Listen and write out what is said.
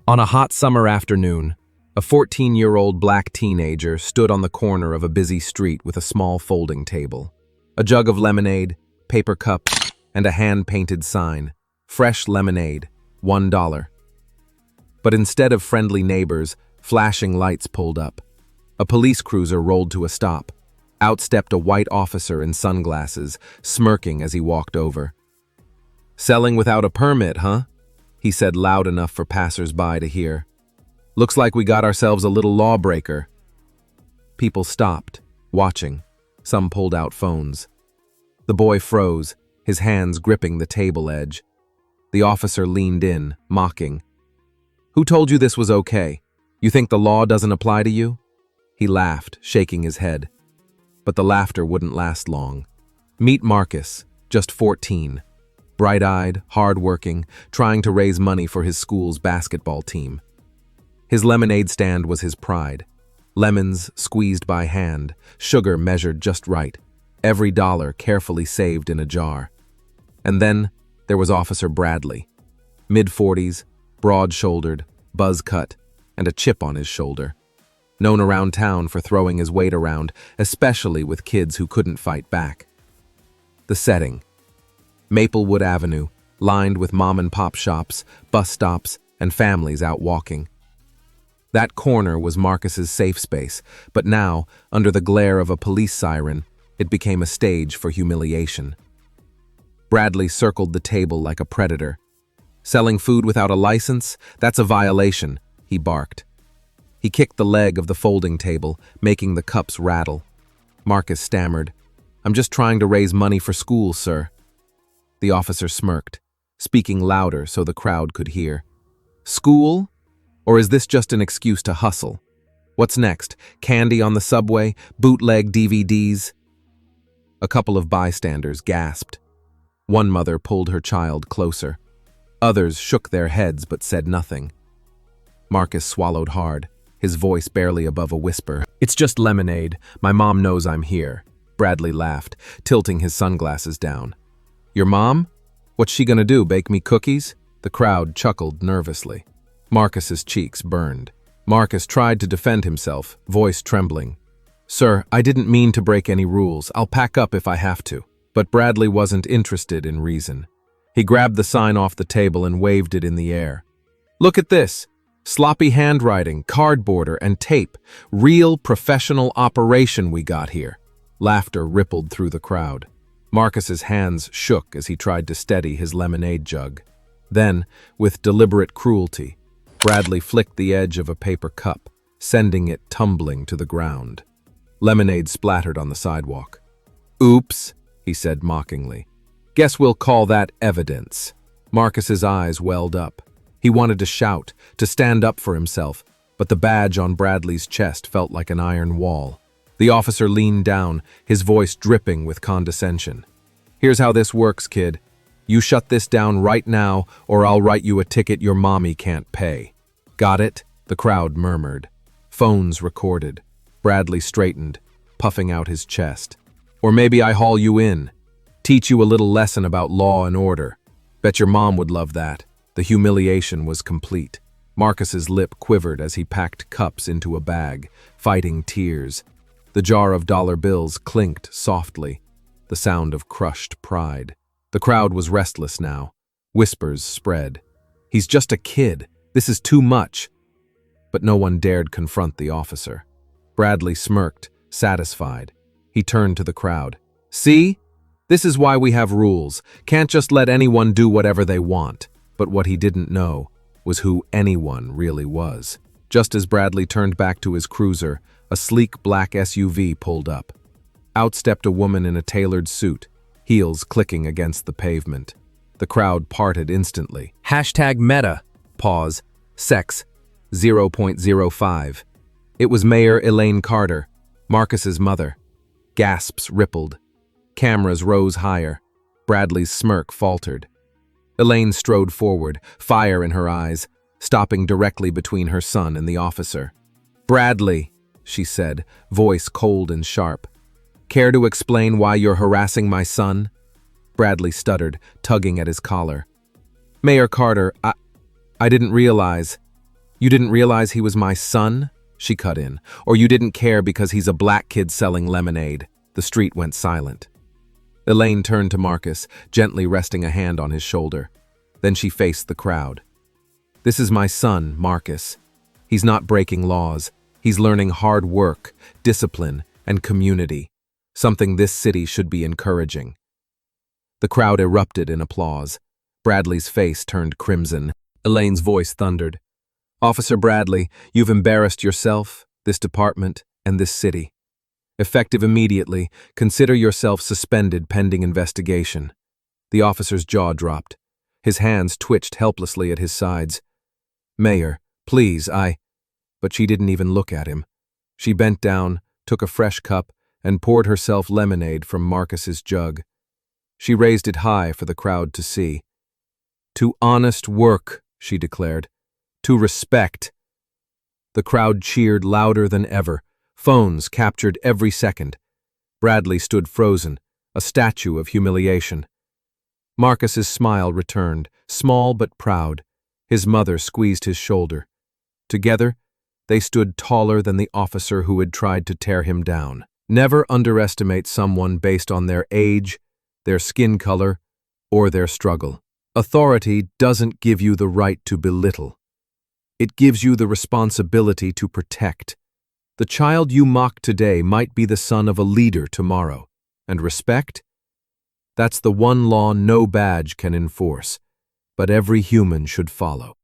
On a hot summer afternoon, a 14-year-old black teenager stood on the corner of a busy street with a small folding table, a jug of lemonade, paper cups, and a hand-painted sign, "Fresh lemonade, $1." But instead of friendly neighbors, flashing lights pulled up. A police cruiser rolled to a stop. Out stepped a white officer in sunglasses, smirking as he walked over. "Selling without a permit, huh?" he said loud enough for passers-by to hear. "Looks like we got ourselves a little lawbreaker." People stopped, watching. Some pulled out phones. The boy froze, his hands gripping the table edge. The officer leaned in, mocking. "Who told you this was okay? You think the law doesn't apply to you?" He laughed, shaking his head. But the laughter wouldn't last long. Meet Marcus, just 14. Bright-eyed, hard-working, trying to raise money for his school's basketball team. His lemonade stand was his pride. Lemons squeezed by hand, sugar measured just right, every dollar carefully saved in a jar. And then there was Officer Bradley. Mid-40s, broad-shouldered, buzz-cut, and a chip on his shoulder. Known around town for throwing his weight around, especially with kids who couldn't fight back. The setting. Maplewood Avenue, lined with mom-and-pop shops, bus stops, and families out walking. That corner was Marcus's safe space, but now, under the glare of a police siren, it became a stage for humiliation. Bradley circled the table like a predator. "Selling food without a license? That's a violation," he barked. He kicked the leg of the folding table, making the cups rattle. Marcus stammered, "I'm just trying to raise money for school, sir." The officer smirked, speaking louder so the crowd could hear. "School? Or is this just an excuse to hustle? What's next? Candy on the subway? Bootleg DVDs?" A couple of bystanders gasped. One mother pulled her child closer. Others shook their heads but said nothing. Marcus swallowed hard, his voice barely above a whisper. "It's just lemonade. My mom knows I'm here." Bradley laughed, tilting his sunglasses down. "Your mom? What's she gonna do, bake me cookies?" The crowd chuckled nervously. Marcus's cheeks burned. Marcus tried to defend himself, voice trembling. "Sir, I didn't mean to break any rules. I'll pack up if I have to." But Bradley wasn't interested in reason. He grabbed the sign off the table and waved it in the air. "Look at this. Sloppy handwriting, cardboarder, and tape. Real professional operation we got here." Laughter rippled through the crowd. Marcus's hands shook as he tried to steady his lemonade jug. Then, with deliberate cruelty, Bradley flicked the edge of a paper cup, sending it tumbling to the ground. Lemonade splattered on the sidewalk. "Oops," he said mockingly. "Guess we'll call that evidence." Marcus's eyes welled up. He wanted to shout, to stand up for himself, but the badge on Bradley's chest felt like an iron wall. The officer leaned down, his voice dripping with condescension. "Here's how this works, kid. You shut this down right now, or I'll write you a ticket your mommy can't pay." "Got it?" the crowd murmured. Phones recorded. Bradley straightened, puffing out his chest. "Or maybe I haul you in. Teach you a little lesson about law and order. Bet your mom would love that." The humiliation was complete. Marcus's lip quivered as he packed cups into a bag, fighting tears. The jar of dollar bills clinked softly, the sound of crushed pride. The crowd was restless now. Whispers spread. "He's just a kid. This is too much." But no one dared confront the officer. Bradley smirked, satisfied. He turned to the crowd. "See? This is why we have rules. Can't just let anyone do whatever they want." But what he didn't know was who anyone really was. Just as Bradley turned back to his cruiser, a sleek black SUV pulled up. Out stepped a woman in a tailored suit, heels clicking against the pavement. The crowd parted instantly. #Meta. Pause. Sex. 0.05. It was Mayor Elaine Carter, Marcus's mother. Gasps rippled. Cameras rose higher. Bradley's smirk faltered. Elaine strode forward, fire in her eyes, stopping directly between her son and the officer. "Bradley," she said, voice cold and sharp. "Care to explain why you're harassing my son?" Bradley stuttered, tugging at his collar. "Mayor Carter, I didn't realize." You didn't realize he was my son? She cut in. Or you didn't care because he's a black kid selling lemonade? The street went silent. Elaine turned to Marcus, gently resting a hand on his shoulder. Then she faced the crowd. This is my son, Marcus. He's not breaking laws. He's learning hard work, discipline, and community, something this city should be encouraging. The crowd erupted in applause. Bradley's face turned crimson. Elaine's voice thundered. Officer Bradley, you've embarrassed yourself, this department, and this city. Effective immediately, consider yourself suspended pending investigation. The officer's jaw dropped. His hands twitched helplessly at his sides. Mayor, please, But she didn't even look at him. She bent down, took a fresh cup, and poured herself lemonade from Marcus's jug. She raised it high for the crowd to see. To honest work, she declared. To respect. The crowd cheered louder than ever. Phones captured every second. Bradley stood frozen, a statue of humiliation. Marcus's smile returned, small but proud. His mother squeezed his shoulder. Together, they stood taller than the officer who had tried to tear him down. Never underestimate someone based on their age, their skin color, or their struggle. Authority doesn't give you the right to belittle. It gives you the responsibility to protect. The child you mock today might be the son of a leader tomorrow. And respect? That's the one law no badge can enforce, but every human should follow.